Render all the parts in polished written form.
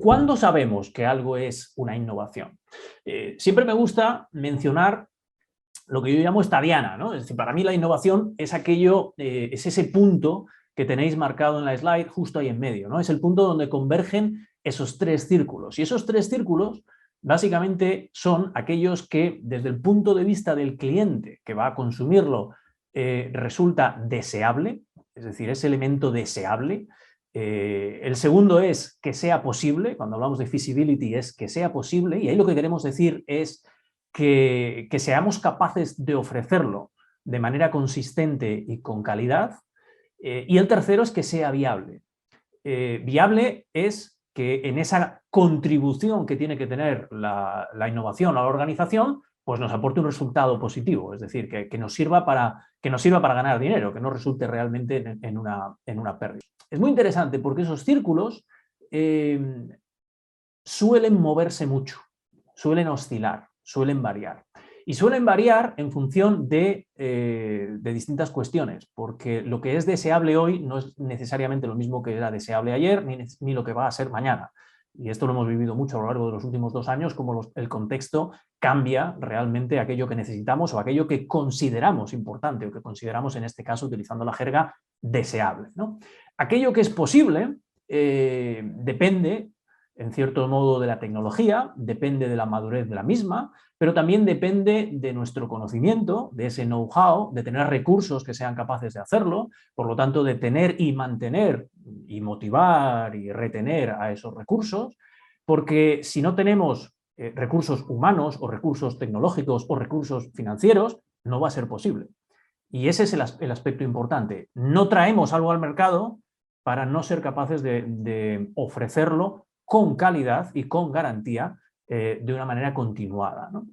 ¿Cuándo sabemos que algo es una innovación? Siempre me gusta mencionar lo que yo llamo esta diana, ¿no? Es decir, para mí la innovación es aquello, es ese punto que tenéis marcado en la slide justo ahí en medio, ¿no? Es el punto donde convergen esos tres círculos. Y esos tres círculos básicamente son aquellos que desde el punto de vista del cliente que va a consumirlo resulta deseable, es decir, ese elemento deseable. El segundo es que sea posible, cuando hablamos de feasibility es que sea posible, y ahí lo que queremos decir es que seamos capaces de ofrecerlo de manera consistente y con calidad. Y el tercero es que sea viable. Viable es que en esa contribución que tiene que tener la innovación a la organización, pues nos aporte un resultado positivo, es decir, que nos sirva para ganar dinero, que no resulte realmente en una pérdida. Es muy interesante porque esos círculos suelen moverse mucho, suelen oscilar, suelen variar. Y suelen variar en función de distintas cuestiones, porque lo que es deseable hoy no es necesariamente lo mismo que era deseable ayer, ni lo que va a ser mañana. Y esto lo hemos vivido mucho a lo largo de los últimos 2 años, como el contexto cambia realmente aquello que necesitamos o aquello que consideramos importante, o que consideramos en este caso, utilizando la jerga, deseable, ¿no? Aquello que es posible depende en cierto modo de la tecnología, depende de la madurez de la misma, pero también depende de nuestro conocimiento, de ese know-how, de tener recursos que sean capaces de hacerlo, por lo tanto de tener y mantener y motivar y retener a esos recursos, porque si no tenemos recursos humanos o recursos tecnológicos o recursos financieros, no va a ser posible. Y ese es el aspecto importante. No traemos algo al mercado para no ser capaces de ofrecerlo con calidad y con garantía de una manera continuada, ¿no?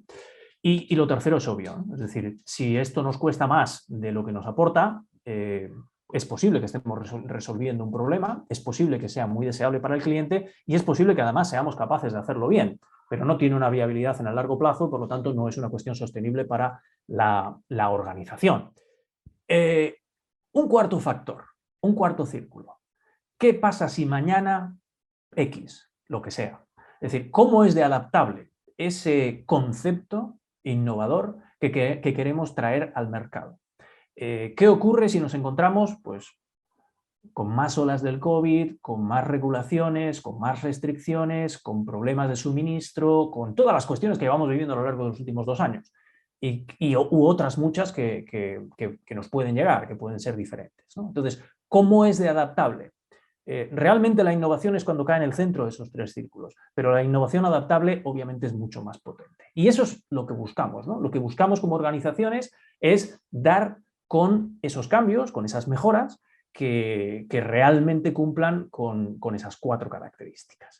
Y lo tercero es obvio, ¿no? Es decir, si esto nos cuesta más de lo que nos aporta, es posible que estemos resolviendo un problema, es posible que sea muy deseable para el cliente y es posible que además seamos capaces de hacerlo bien, pero no tiene una viabilidad en el largo plazo, por lo tanto no es una cuestión sostenible para la organización. Un cuarto factor, un cuarto círculo. ¿Qué pasa si mañana X, lo que sea? Es decir, ¿cómo es de adaptable ese concepto innovador que queremos traer al mercado? ¿Qué ocurre si nos encontramos pues, con más olas del COVID, con más regulaciones, con más restricciones, con problemas de suministro, con todas las cuestiones que llevamos viviendo a lo largo de los últimos 2 años? U otras muchas que nos pueden llegar, que pueden ser diferentes, ¿no? Entonces, ¿cómo es de adaptable? Realmente la innovación es cuando cae en el centro de esos 3 círculos, pero la innovación adaptable obviamente es mucho más potente. Y eso es lo que buscamos, ¿no? Lo que buscamos como organizaciones es dar con esos cambios, con esas mejoras que realmente cumplan con esas 4 características.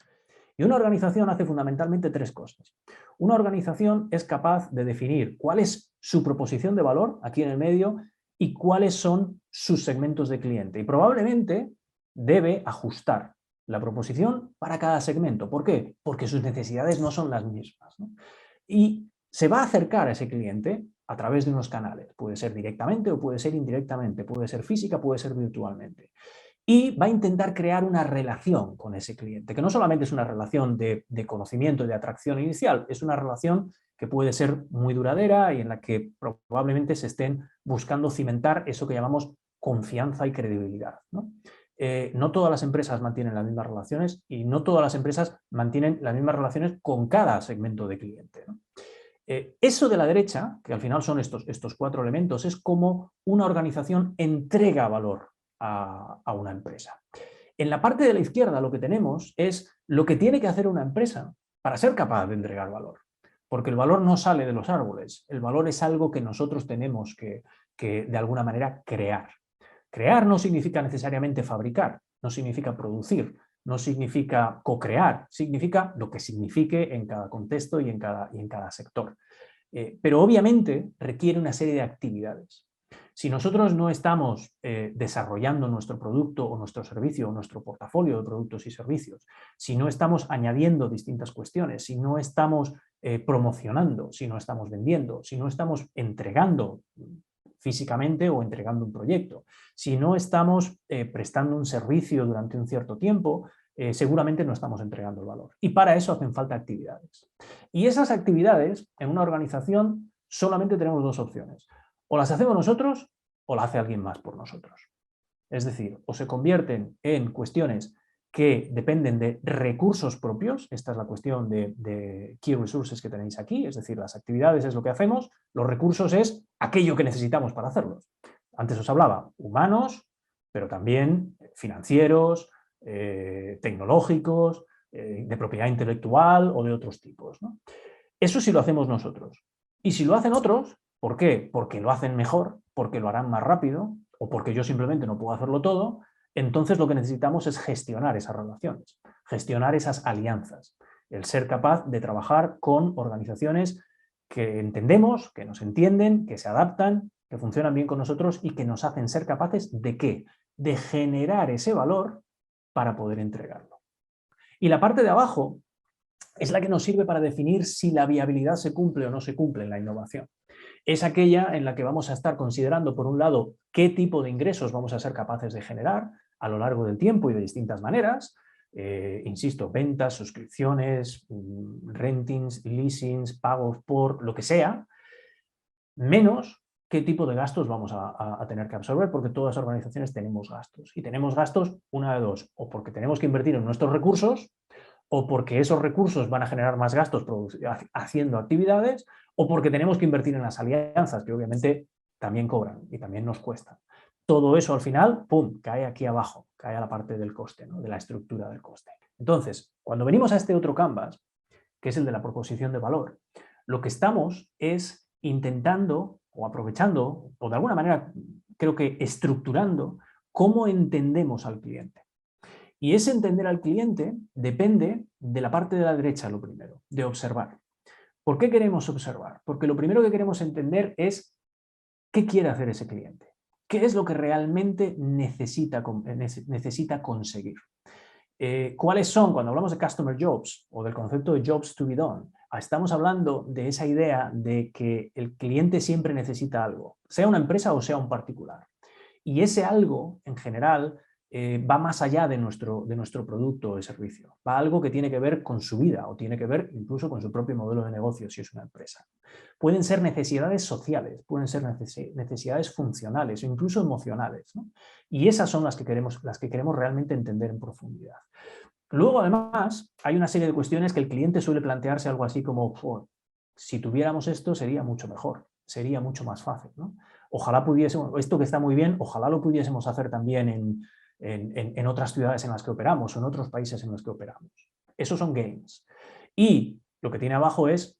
Y una organización hace fundamentalmente 3 cosas. Una organización es capaz de definir cuál es su proposición de valor aquí en el medio y cuáles son sus segmentos de cliente. Y probablemente debe ajustar la proposición para cada segmento. ¿Por qué? Porque sus necesidades no son las mismas, ¿no? Y se va a acercar a ese cliente a través de unos canales. Puede ser directamente o puede ser indirectamente, puede ser física, puede ser virtualmente. Y va a intentar crear una relación con ese cliente, que no solamente es una relación de conocimiento y de atracción inicial, es una relación que puede ser muy duradera y en la que probablemente se estén buscando cimentar eso que llamamos confianza y credibilidad, ¿no? No todas las empresas mantienen las mismas relaciones y no todas las empresas mantienen las mismas relaciones con cada segmento de cliente, ¿no? Eso de la derecha, que al final son estos 4 elementos, es como una organización entrega valor a una empresa. En la parte de la izquierda lo que tenemos es lo que tiene que hacer una empresa para ser capaz de entregar valor. Porque el valor no sale de los árboles, el valor es algo que nosotros tenemos que de alguna manera crear. Crear no significa necesariamente fabricar, no significa producir, no significa co-crear, significa lo que signifique en cada contexto y en cada sector. Pero obviamente requiere una serie de actividades. Si nosotros no estamos desarrollando nuestro producto o nuestro servicio o nuestro portafolio de productos y servicios, si no estamos añadiendo distintas cuestiones, si no estamos promocionando, si no estamos vendiendo, si no estamos entregando físicamente o entregando un proyecto, si no estamos prestando un servicio durante un cierto tiempo, seguramente no estamos entregando el valor. Y para eso hacen falta actividades. Y esas actividades, en una organización, solamente tenemos dos opciones. O las hacemos nosotros o las hace alguien más por nosotros. Es decir, o se convierten en cuestiones que dependen de recursos propios, esta es la cuestión de Key Resources que tenéis aquí, es decir, las actividades es lo que hacemos, los recursos es aquello que necesitamos para hacerlos. Antes os hablaba humanos, pero también financieros, tecnológicos, de propiedad intelectual o de otros tipos, ¿no? Eso sí lo hacemos nosotros. Y si lo hacen otros, ¿por qué? Porque lo hacen mejor, porque lo harán más rápido, o porque yo simplemente no puedo hacerlo todo, entonces lo que necesitamos es gestionar esas relaciones, gestionar esas alianzas, el ser capaz de trabajar con organizaciones que entendemos, que nos entienden, que se adaptan, que funcionan bien con nosotros y que nos hacen ser capaces ¿de qué? De generar ese valor para poder entregarlo. Y la parte de abajo es la que nos sirve para definir si la viabilidad se cumple o no se cumple en la innovación. Es aquella en la que vamos a estar considerando, por un lado, qué tipo de ingresos vamos a ser capaces de generar a lo largo del tiempo y de distintas maneras. Insisto, ventas, suscripciones, rentings, leasings, pagos por lo que sea, menos qué tipo de gastos vamos a tener que absorber, porque todas las organizaciones tenemos gastos. Y tenemos gastos, una de dos, o porque tenemos que invertir en nuestros recursos, o porque esos recursos van a generar más gastos haciendo actividades, o porque tenemos que invertir en las alianzas, que obviamente también cobran y también nos cuestan. Todo eso al final, ¡pum!, cae aquí abajo, cae a la parte del coste, ¿no?, de la estructura del coste. Entonces, cuando venimos a este otro canvas, que es el de la proposición de valor, lo que estamos es intentando o aprovechando, o de alguna manera creo que estructurando, cómo entendemos al cliente. Y ese entender al cliente depende de la parte de la derecha, lo primero, de observar. ¿Por qué queremos observar? Porque lo primero que queremos entender es qué quiere hacer ese cliente, qué es lo que realmente necesita conseguir. ¿Cuáles son, cuando hablamos de Customer Jobs o del concepto de Jobs to be done? Estamos hablando de esa idea de que el cliente siempre necesita algo, sea una empresa o sea un particular. Y ese algo, en general, va más allá de nuestro producto o de servicio. Va a algo que tiene que ver con su vida o tiene que ver incluso con su propio modelo de negocio si es una empresa. Pueden ser necesidades sociales, pueden ser necesidades funcionales o incluso emocionales, ¿no? Y esas son las que queremos realmente entender en profundidad. Luego, además, hay una serie de cuestiones que el cliente suele plantearse algo así como, oh, si tuviéramos esto sería mucho mejor, sería mucho más fácil, ¿no? Ojalá pudiésemos, esto que está muy bien, ojalá lo pudiésemos hacer también en otras ciudades en las que operamos o en otros países en los que operamos. Esos son gains. Y lo que tiene abajo es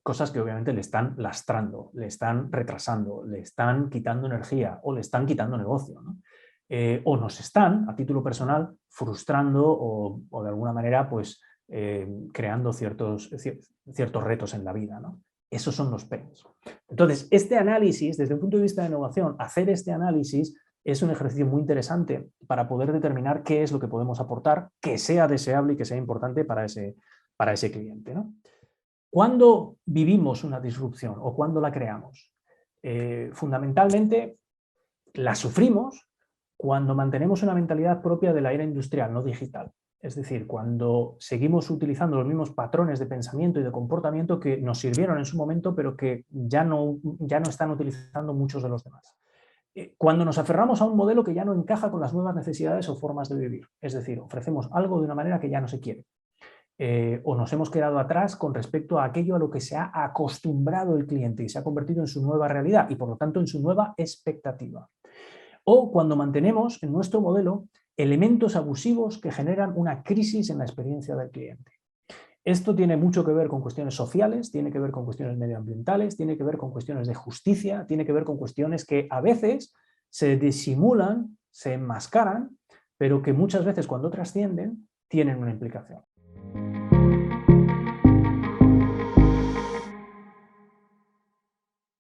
cosas que obviamente le están lastrando, le están retrasando, le están quitando energía o le están quitando negocio, ¿no? O nos están, a título personal, frustrando o de alguna manera pues, creando ciertos retos en la vida, ¿no? Esos son los pains. Entonces, este análisis, desde un punto de vista de innovación, hacer este análisis es un ejercicio muy interesante para poder determinar qué es lo que podemos aportar, que sea deseable y que sea importante para ese cliente, ¿no? ¿Cuándo vivimos una disrupción o cuándo la creamos? Fundamentalmente la sufrimos cuando mantenemos una mentalidad propia de la era industrial, no digital. Es decir, cuando seguimos utilizando los mismos patrones de pensamiento y de comportamiento que nos sirvieron en su momento, pero que ya no están utilizando muchos de los demás. Cuando nos aferramos a un modelo que ya no encaja con las nuevas necesidades o formas de vivir. Es decir, ofrecemos algo de una manera que ya no se quiere. O nos hemos quedado atrás con respecto a aquello a lo que se ha acostumbrado el cliente y se ha convertido en su nueva realidad y por lo tanto en su nueva expectativa. O cuando mantenemos en nuestro modelo elementos abusivos que generan una crisis en la experiencia del cliente. Esto tiene mucho que ver con cuestiones sociales, tiene que ver con cuestiones medioambientales, tiene que ver con cuestiones de justicia, tiene que ver con cuestiones que a veces se disimulan, se enmascaran, pero que muchas veces cuando trascienden tienen una implicación.